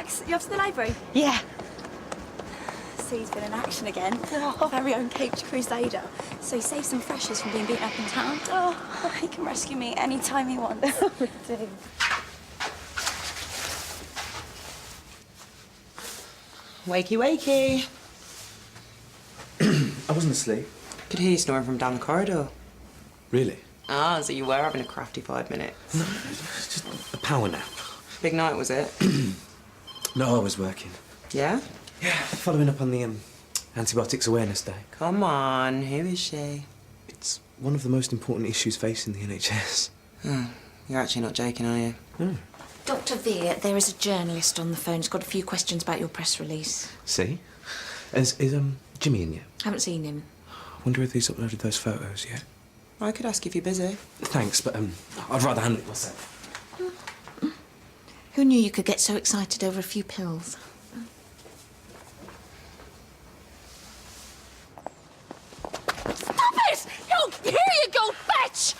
Max, you off to the library? Yeah. Steve's been in action again. Our very own caped crusader. So he saved some freshers from being beaten up in town. Oh, he can rescue me anytime he wants. Wakey, wakey. I wasn't asleep. Could hear you snoring from down the corridor. Really? Ah, so you were having a crafty 5 minutes. No, it's just a power nap. Big night, was it? No, I was working. Yeah? Yeah, following up on the Antibiotics Awareness Day. Come on, who is she? It's one of the most important issues facing the NHS. Oh, you're actually not joking, are you? No. Dr. Veer, there is a journalist on the phone. He's got a few questions about your press release. See? Is Jimmy in yet? Haven't seen him. I wonder if he's uploaded those photos yet. I could ask if you're busy. Thanks, but I'd rather handle it myself. Who knew you could get so excited over a few pills? Stop it! No, here you go, bitch!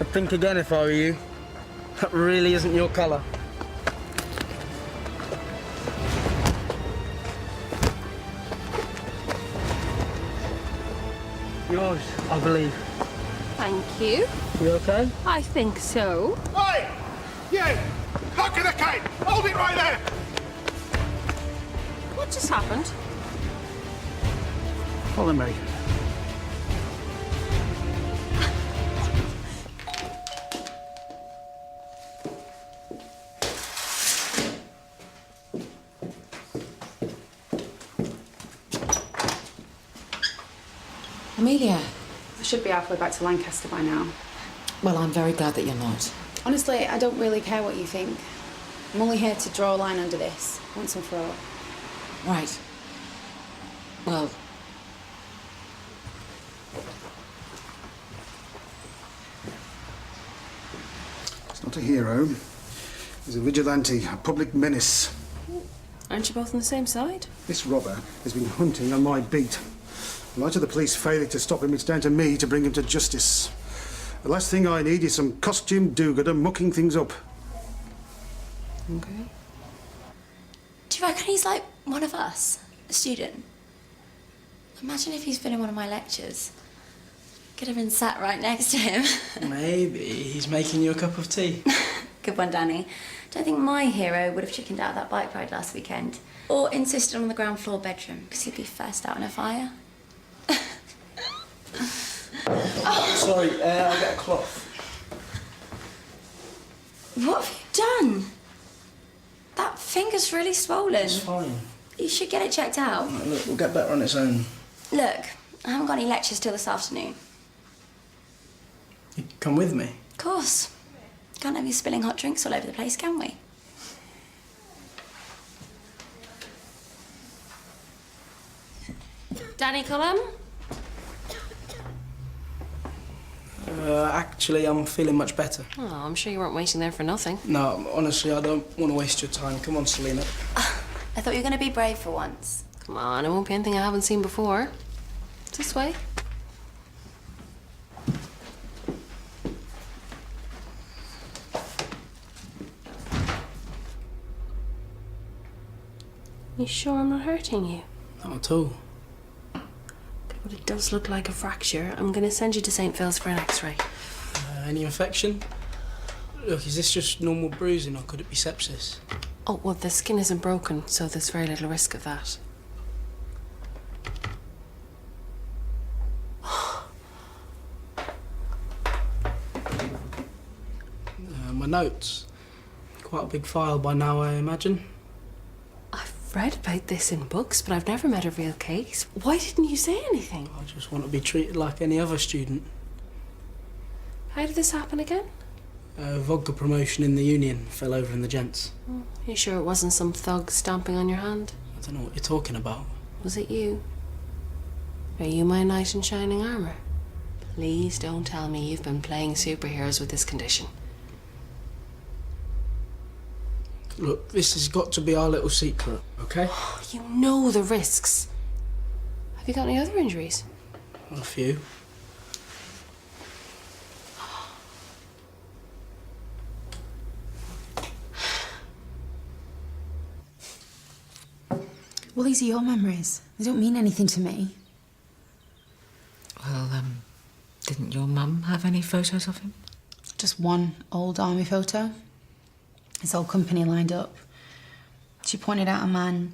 I'd think again if I were you. That really isn't your colour. Yours, I believe. Thank you. You okay? I think so. Hey! You! Look at the cane! Hold it right there! What just happened? Follow me. Amelia. I should be halfway back to Lancaster by now. Well, I'm very glad that you're not. Honestly, I don't really care what you think. I'm only here to draw a line under this, once and for all. Right. Well... He's not a hero. He's a vigilante, a public menace. Aren't you both on the same side? This robber has been hunting on my beat. In light of the police failure to stop him, it's down to me to bring him to justice. The last thing I need is some costume do-gooder mucking things up. Okay. Do you reckon he's like one of us? A student? Imagine if he's been in one of my lectures. Could have been sat right next to him. Maybe he's making you a cup of tea. Good one, Danny. Don't think my hero would have chickened out of that bike ride last weekend. Or insisted on the ground floor bedroom, because he'd be first out in a fire. Sorry, I'll get a cloth. What have you done? That finger's really swollen. It's fine. You should get it checked out. Right, look, we'll get better on its own. Look, I haven't got any lectures till this afternoon. You come with me? Of course. Can't have you spilling hot drinks all over the place, can we? Danny Cullum? Actually, I'm feeling much better. Oh, I'm sure you weren't waiting there for nothing. No, honestly, I don't want to waste your time. Come on, Selena. I thought you were going to be brave for once. Come on, it won't be anything I haven't seen before. This way. You sure I'm not hurting you? Not at all. But it does look like a fracture. I'm going to send you to St. Phil's for an X-ray. Any infection? Look, is this just normal bruising or could it be sepsis? Oh, well, the skin isn't broken, so there's very little risk of that. My notes. Quite a big file by now, I imagine. I've read about this in books, but I've never met a real case. Why didn't you say anything? I just want to be treated like any other student. How did this happen again? Vodka promotion in the union fell over in the gents. You sure it wasn't some thug stamping on your hand? I don't know what you're talking about. Was it you? Are you my knight in shining armour? Please don't tell me you've been playing superheroes with this condition. Look, this has got to be our little secret, okay? You know the risks. Have you got any other injuries? A few. Well, these are your memories. They don't mean anything to me. Well, didn't your mum have any photos of him? Just one old army photo. His whole company lined up. She pointed out a man,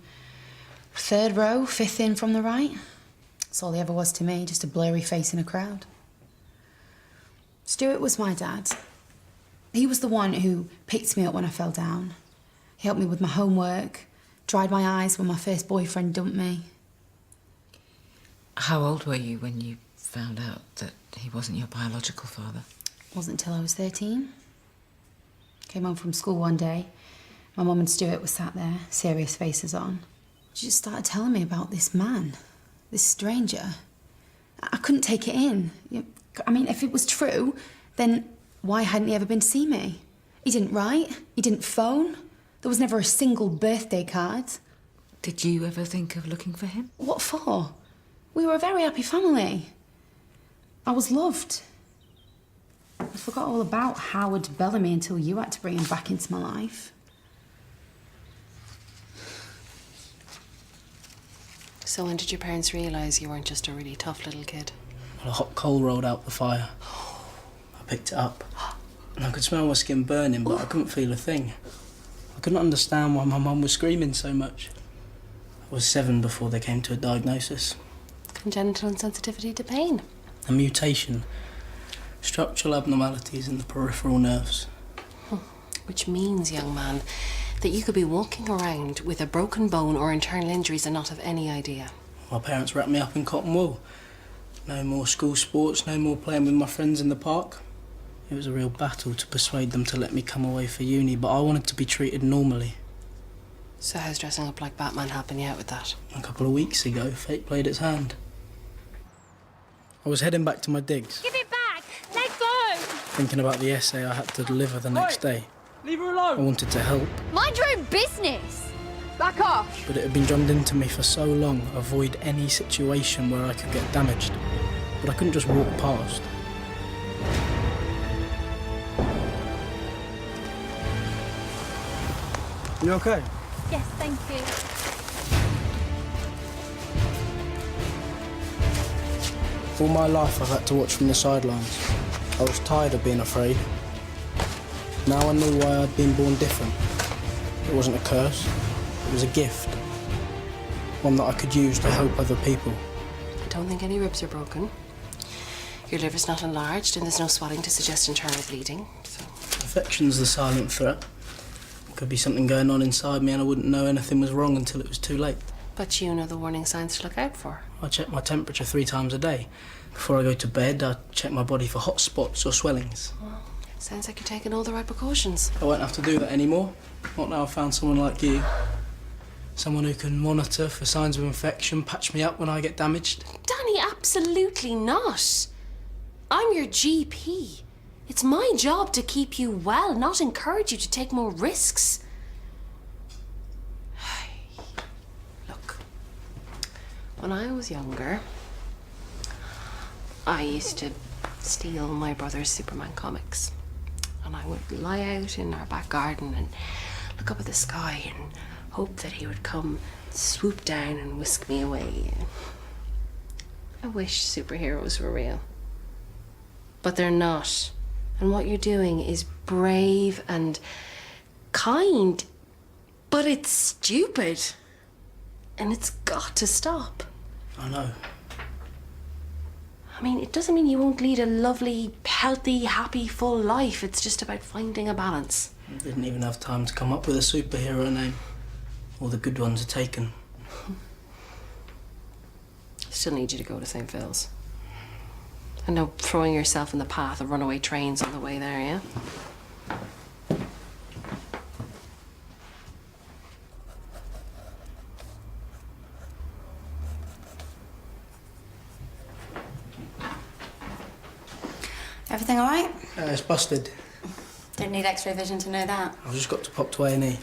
3rd row, 5th in from the right. That's all he ever was to me, just a blurry face in a crowd. Stuart was my dad. He was the one who picked me up when I fell down. He helped me with my homework, dried my eyes when my first boyfriend dumped me. How old were you when you found out that he wasn't your biological father? Wasn't until I was 13. Came home from school one day. My mum and Stuart were sat there, serious faces on. She just started telling me about this man, this stranger. I couldn't take it in. I mean, if it was true, then why hadn't he ever been to see me? He didn't write, he didn't phone. There was never a single birthday card. Did you ever think of looking for him? What for? We were a very happy family. I was loved. I forgot all about Howard Bellamy until you had to bring him back into my life. So when did your parents realise you weren't just a really tough little kid? Well, a hot coal rolled out the fire. I picked it up. And I could smell my skin burning, but I couldn't feel a thing. I couldn't understand why my mum was screaming so much. I was 7 before they came to a diagnosis. Congenital insensitivity to pain. A mutation. Structural abnormalities in the peripheral nerves. Which means, young man, that you could be walking around with a broken bone or internal injuries and not have any idea. My parents wrapped me up in cotton wool. No more school sports, no more playing with my friends in the park. It was a real battle to persuade them to let me come away for uni, but I wanted to be treated normally. So how's dressing up like Batman helping you out with that? A couple of weeks ago, fate played its hand. I was heading back to my digs. Give it back! Let go! Thinking about the essay I had to deliver the next day. Leave her alone! I wanted to help, Mind your own business! Back off! but it had been drummed into me for so long, avoid any situation where I could get damaged. But I couldn't just walk past. You okay? Yes, thank you. All my life I've had to watch from the sidelines. I was tired of being afraid. Now I knew why I'd been born different. It wasn't a curse, it was a gift. One that I could use to help other people. I don't think any ribs are broken. Your liver's not enlarged and there's no swelling to suggest internal bleeding, so... Infection's the silent threat. Could be something going on inside me and I wouldn't know anything was wrong until it was too late. But you know the warning signs to look out for. I check my temperature 3 times a day. Before I go to bed, I check my body for hot spots or swellings. Well, sounds like you're taking all the right precautions. I won't have to do that anymore. Not now I've found someone like you. Someone who can monitor for signs of infection, patch me up when I get damaged. Danny, absolutely not. I'm your GP. It's my job to keep you well, not encourage you to take more risks. Look, when I was younger, I used to steal my brother's Superman comics. And I would lie out in our back garden and look up at the sky and hope that he would come, swoop down and whisk me away. I wish superheroes were real. But they're not. And what you're doing is brave and kind, but it's stupid. And it's got to stop. I know. I mean, it doesn't mean you won't lead a lovely, healthy, happy, full life. It's just about finding a balance. I didn't even have time to come up with a superhero name. All the good ones are taken. Still need you to go to St. Phil's. And no throwing yourself in the path of runaway trains on the way there, yeah? Everything all right? It's busted. Don't need X-ray vision to know that. I've just got to pop to A&E.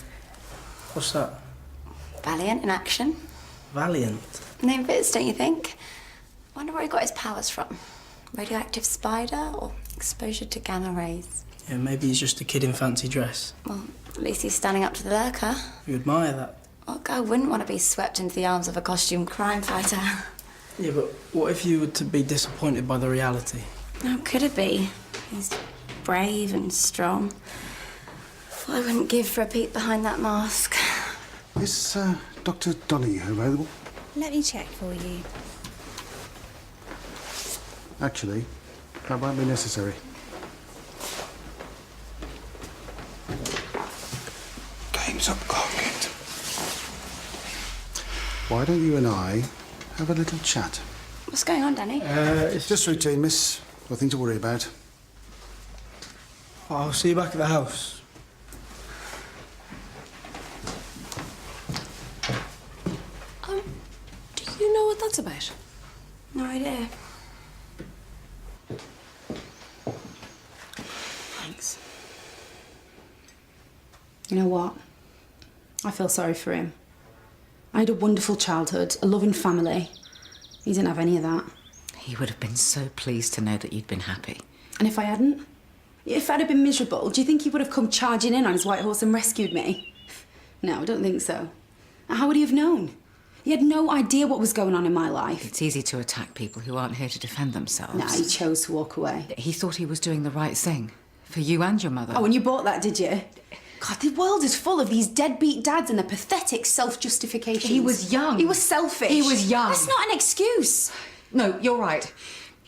What's that? Valiant in action. Valiant? Name fits, don't you think? Wonder where he got his powers from. Radioactive spider or exposure to gamma rays? Yeah, maybe he's just a kid in fancy dress. Well, at least he's standing up to the lurker. You admire that? What girl wouldn't want to be swept into the arms of a costume crime fighter? Yeah, but what if you were to be disappointed by the reality? How could it be? He's brave and strong. I wouldn't give for a peek behind that mask. Is Dr. Donahue available? Let me check for you. Actually, that won't be necessary. Game's up, Clark Kent. Why don't you and I have a little chat? What's going on, Danny? It's just routine, miss. Nothing to worry about. I'll see you back at the house. Do you know what that's about? No idea. Thanks. You know what? I feel sorry for him. I had a wonderful childhood, a loving family. He didn't have any of that. He would have been so pleased to know that you'd been happy. And if I hadn't? If I'd have been miserable, do you think he would have come charging in on his white horse and rescued me? No, I don't think so. How would he have known? He had no idea what was going on in my life. It's easy to attack people who aren't here to defend themselves. Nah, he chose to walk away. He thought he was doing the right thing. For you and your mother. Oh, and you bought that, did you? God, the world is full of these deadbeat dads and their pathetic self-justifications. He was young. He was selfish. He was young. That's not an excuse. No, you're right.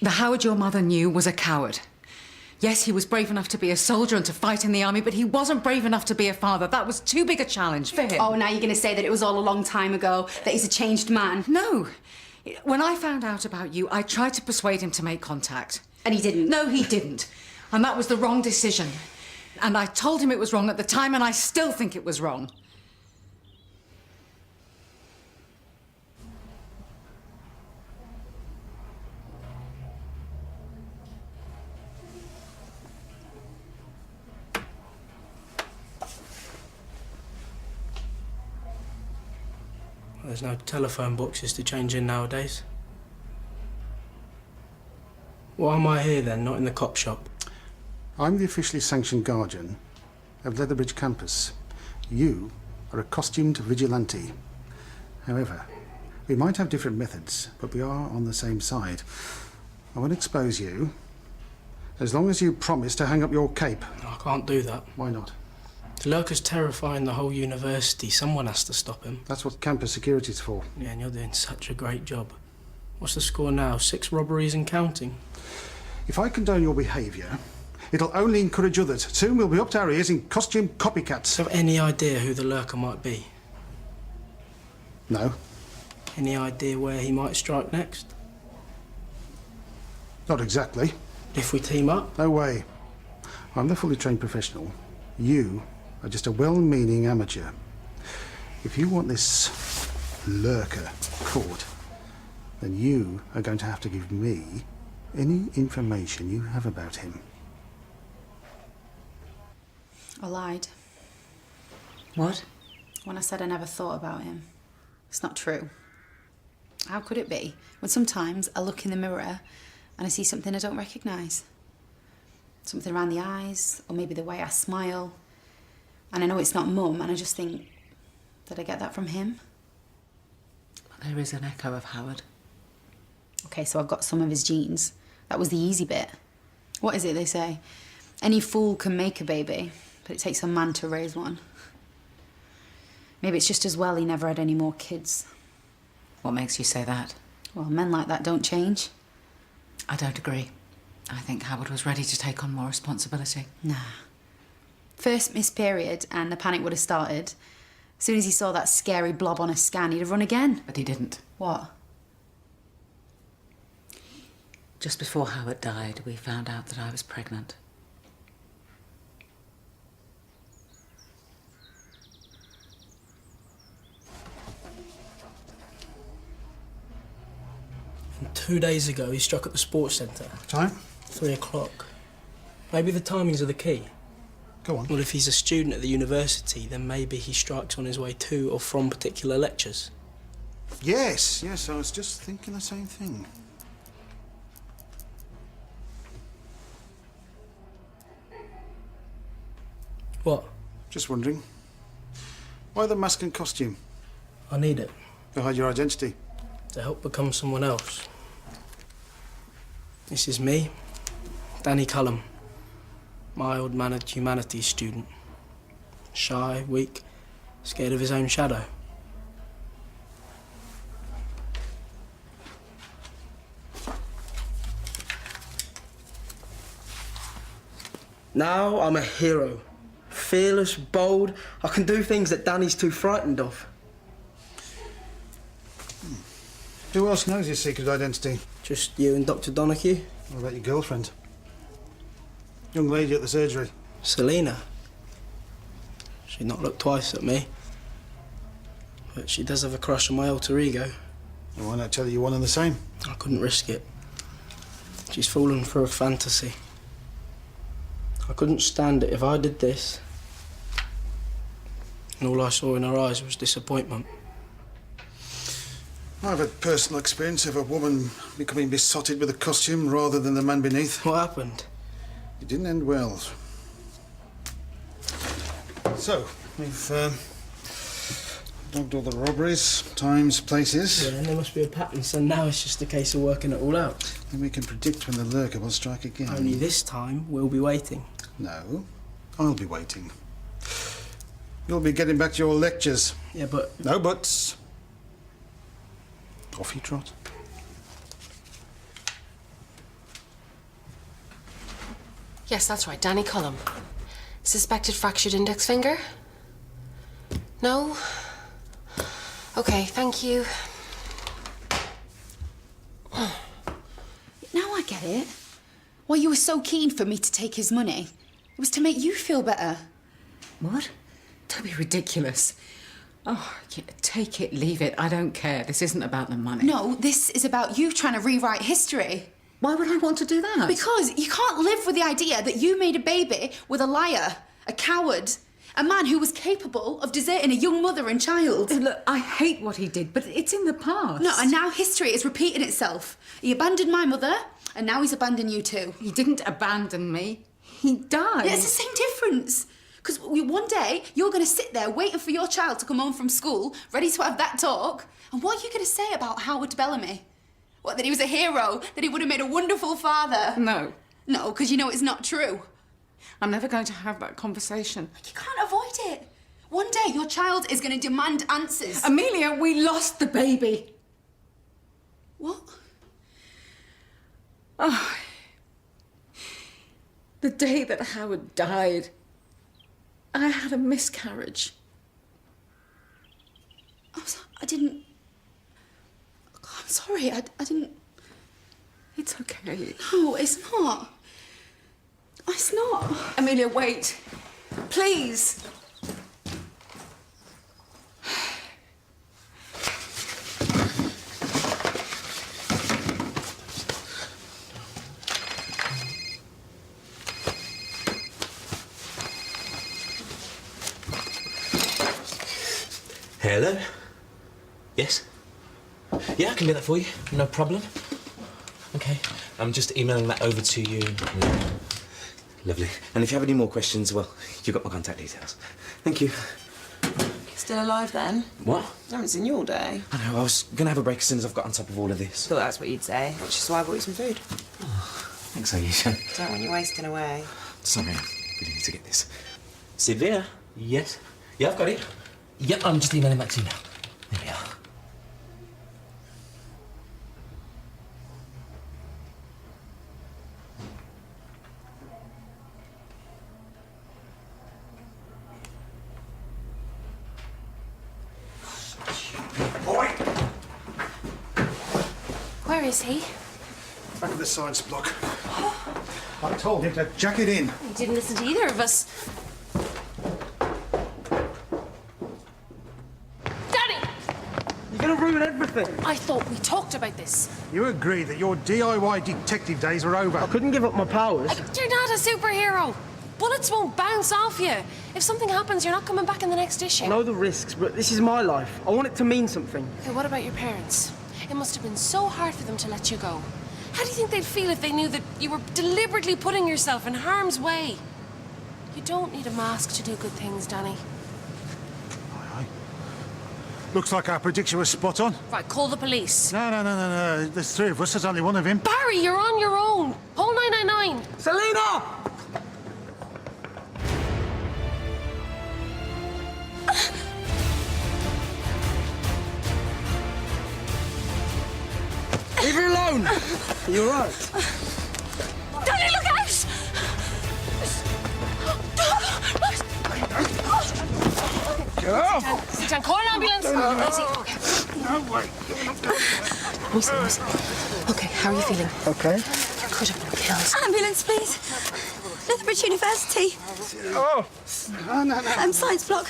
The Howard your mother knew was a coward. Yes, he was brave enough to be a soldier and to fight in the army, but he wasn't brave enough to be a father. That was too big a challenge for him. Oh, now you're going to say that it was all a long time ago, that he's a changed man. No. When I found out about you, I tried to persuade him to make contact. And he didn't? No, he didn't. And that was the wrong decision. And I told him it was wrong at the time, and I still think it was wrong. There's no telephone boxes to change in nowadays. Why am I here then, not in the cop shop? I'm the officially sanctioned guardian of Leatherbridge campus. You are a costumed vigilante. However, we might have different methods, but we are on the same side. I won't expose you, as long as you promise to hang up your cape. I can't do that. Why not? The lurker's terrifying the whole university. Someone has to stop him. That's what campus security's for. Yeah, and you're doing such a great job. What's the score now? 6 robberies and counting? If I condone your behaviour, it'll only encourage others. Soon we'll be up to our ears in costume copycats. Do you have any idea who the lurker might be? No. Any idea where he might strike next? Not exactly. If we team up? No way. I'm the fully trained professional. You are just a well-meaning amateur. If you want this lurker caught, then you are going to have to give me any information you have about him. I lied. What? When I said I never thought about him. It's not true. How could it be? When sometimes I look in the mirror and I see something I don't recognise. Something around the eyes, or maybe the way I smile. And I know it's not Mum, and I just think, did I get that from him? There is an echo of Howard. Okay, so I've got some of his genes. That was the easy bit. What is it they say? Any fool can make a baby, but it takes a man to raise one. Maybe it's just as well he never had any more kids. What makes you say that? Well, men like that don't change. I don't agree. I think Howard was ready to take on more responsibility. Nah. First missed period and the panic would have started. As soon as he saw that scary blob on a scan, he'd have run again. But he didn't. What? Just before Howard died, we found out that I was pregnant. And 2 days ago, he struck at the sports centre. Time? 3 o'clock. Maybe the timings are the key. Go on. Well, if he's a student at the university, then maybe he strikes on his way to or from particular lectures. Yes, I was just thinking the same thing. What? Just wondering. Why the mask and costume? I need it. To hide your identity. To help become someone else. This is me, Danny Cullum, mild-mannered humanities student. Shy, weak, scared of his own shadow. Now I'm a hero. Fearless, bold. I can do things that Danny's too frightened of. Who else knows your secret identity? Just you and Dr. Donahue. What about your girlfriend? Young lady at the surgery. Selena. She'd not look twice at me. But she does have a crush on my alter ego. Well, why not tell her you're one and the same? I couldn't risk it. She's fallen for a fantasy. I couldn't stand it if I did this. And all I saw in her eyes was disappointment. I've had personal experience of a woman becoming besotted with a costume rather than the man beneath. What happened? It didn't end well. So, we've logged all the robberies, times, places. Yeah, and there must be a pattern, so now it's just a case of working it all out. And we can predict when the lurker will strike again. Only this time, we'll be waiting. No, I'll be waiting. You'll be getting back to your lectures. Yeah, but... No buts. Off you trot. Yes, that's right, Danny Cullum. Suspected fractured index finger? No? Okay, thank you. Now I get it. Why you were so keen for me to take his money. It was to make you feel better. What? Don't be ridiculous. Oh, yeah, take it, leave it. I don't care. This isn't about the money. No, this is about you trying to rewrite history. Why would I want to do that? Because you can't live with the idea that you made a baby with a liar, a coward, a man who was capable of deserting a young mother and child. Look, I hate what he did, but it's in the past. No, and now history is repeating itself. He abandoned my mother, and now he's abandoned you too. He didn't abandon me. He died. Yeah, it's the same difference. Because one day, you're going to sit there waiting for your child to come home from school, ready to have that talk. And what are you going to say about Howard Bellamy? What, that he was a hero? That he would have made a wonderful father? No. No, because you know it's not true. I'm never going to have that conversation. You can't avoid it. One day, your child is going to demand answers. Amelia, we lost the baby. What? Oh. The day that Howard died, I had a miscarriage. I didn't... I'm sorry, I didn't... It's okay. No, it's not. It's not. Amelia, wait. Please. Hello? Yes? Yeah, I can do that for you. No problem. Okay. I'm just emailing that over to you. Lovely. And if you have any more questions, well, you've got my contact details. Thank you. Still alive then? What? I haven't seen you all day. I know, I was gonna have a break as soon as I've got on top of all of this. Thought that's what you'd say, which is why I brought you some food. Thanks, Aisha. Don't want you wasting away. Sorry, I really need to get this. Severe? Yes. Yeah, I've got it. Yep, I'm just emailing that to you now. There we are. Where is he? Back of the science block. I told him to jack it in. He didn't listen to either of us. Danny! You're gonna ruin everything. I thought we talked about this. You agree that your DIY detective days are over. I couldn't give up my powers. You're not a superhero. Bullets won't bounce off you. If something happens, you're not coming back in the next issue. I know the risks, but this is my life. I want it to mean something. Okay, what about your parents? It must have been so hard for them to let you go. How do you think they'd feel if they knew that you were deliberately putting yourself in harm's way? You don't need a mask to do good things, Danny. Aye, aye. Looks like our prediction was spot on. Right, call the police. No. There's three of us. There's only one of him. Barry, you're on your own. Call 999. Selena! Leave her alone! You're right. Daddy, look out! Girl! Sit down, call an ambulance. No, wait. Listen. Okay, how are you feeling? Okay. You could have been killed. Ambulance, please. Lethbridge University. Oh! No. Science block.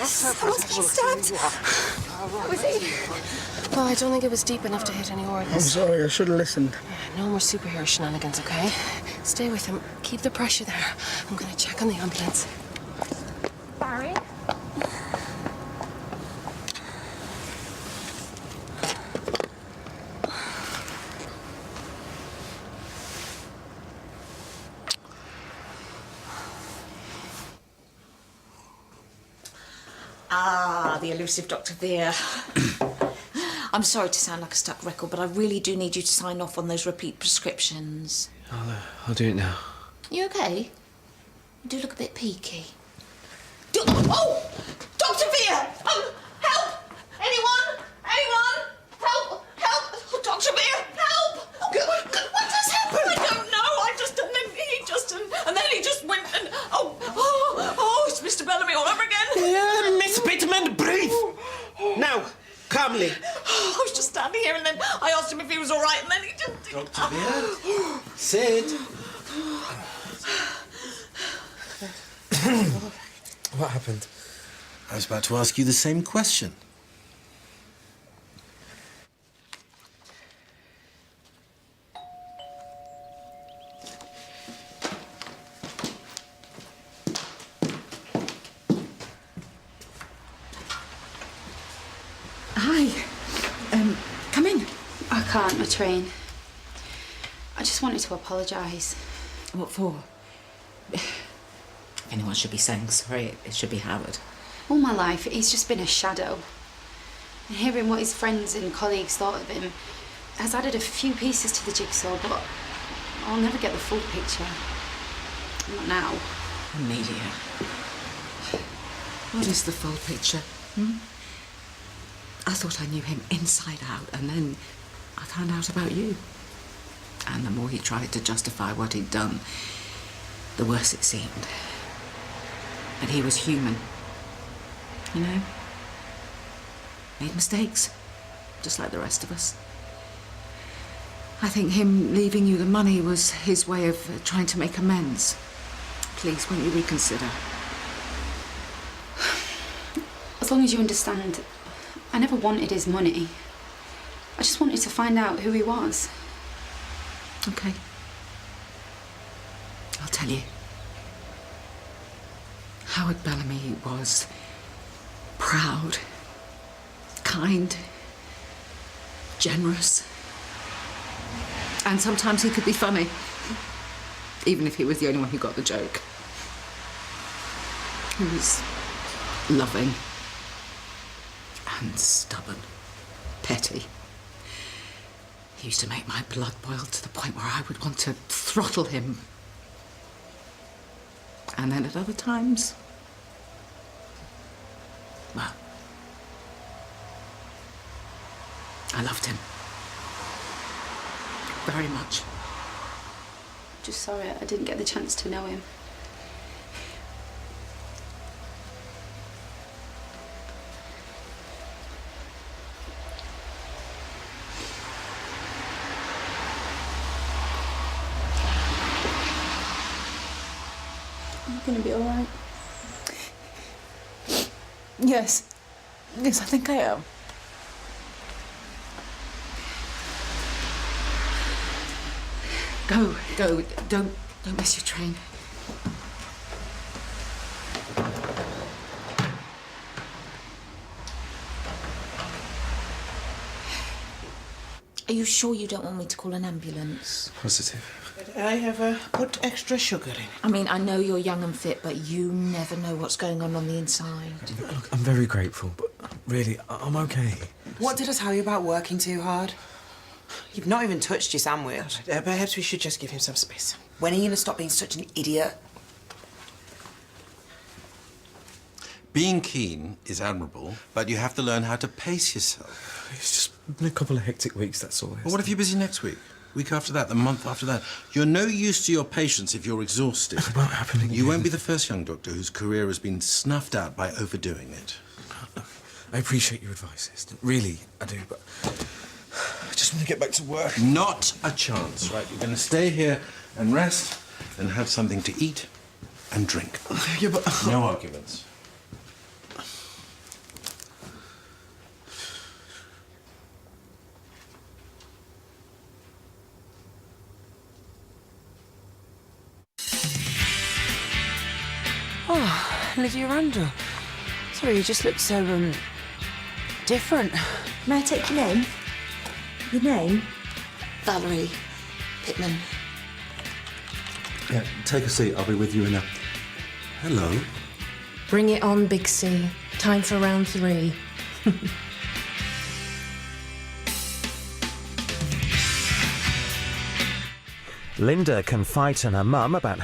Someone's been stabbed. Was he? Well, I don't think it was deep enough to hit any I'm organs. sorry, I should have listened. No more superhero shenanigans, okay? Stay with him. Keep the pressure there. I'm gonna check on the ambulance. Barry? Ah, the elusive Dr. Veer. I'm sorry to sound like a stuck record, but I really do need you to sign off on those repeat prescriptions. I'll do it now. You okay? You do look a bit peaky. Oh! Dr. Veer! Help! Anyone? Help! Oh, Dr. Veer, help! What just happened? I don't know. And then he just went and... Oh, it's Mr. Bellamy all over again. Yeah, Miss Pittman, breathe. Now, calmly. I was just standing here and then I asked him if he was all right and then he just... Dr. Veer, Sid. What happened? I was about to ask you the same question. Hi. Come in. I can't, my train. I just wanted to apologise. What for? If anyone should be saying sorry, it should be Howard. All my life, he's just been a shadow. And hearing what his friends and colleagues thought of him has added a few pieces to the jigsaw, but I'll never get the full picture. Not now. Amelia. What is the full picture? I thought I knew him inside out, and then I found out about you. And the more he tried to justify what he'd done, the worse it seemed. But he was human. You know? Made mistakes, just like the rest of us. I think him leaving you the money was his way of trying to make amends. Please, won't you reconsider? As long as you understand, I never wanted his money. I just wanted to find out who he was. Okay. I'll tell you. Howard Bellamy was proud, kind, generous. And sometimes he could be funny, even if he was the only one who got the joke. He was loving and stubborn, petty. He used to make my blood boil to the point where I would want to throttle him. And then at other times, well, I loved him. Very much. Just sorry I didn't get the chance to know him. You're gonna be all right. Yes. Yes, I think I am. Go. Don't miss your train. Are you sure you don't want me to call an ambulance? Positive. Did I ever put extra sugar in it? I mean, I know you're young and fit, but you never know what's going on the inside. Look, I'm very grateful, but really, I'm okay. What did I tell you about working too hard? You've not even touched your sandwich. Perhaps we should just give him some space. When are you going to stop being such an idiot? Being keen is admirable, but you have to learn how to pace yourself. It's just been a couple of hectic weeks, that's all. Well, what if you're busy next week? Week after that, the month after that? You're no use to your patients if you're exhausted. It won't happen again. You won't be the first young doctor whose career has been snuffed out by overdoing it. I appreciate your advice, Assistant. Really, I do, but I just want to get back to work. Not a chance, right? You're going to stay here and rest and have something to eat and drink. Yeah, but... No arguments. Oh, Lydia Randall. Sorry, you just look so, different. May I take your name? Your name? Valerie Pittman. Yeah, take a seat. I'll be with you in a... Hello. Bring it on, Big C. Time for round 3. Linda confides in her mum about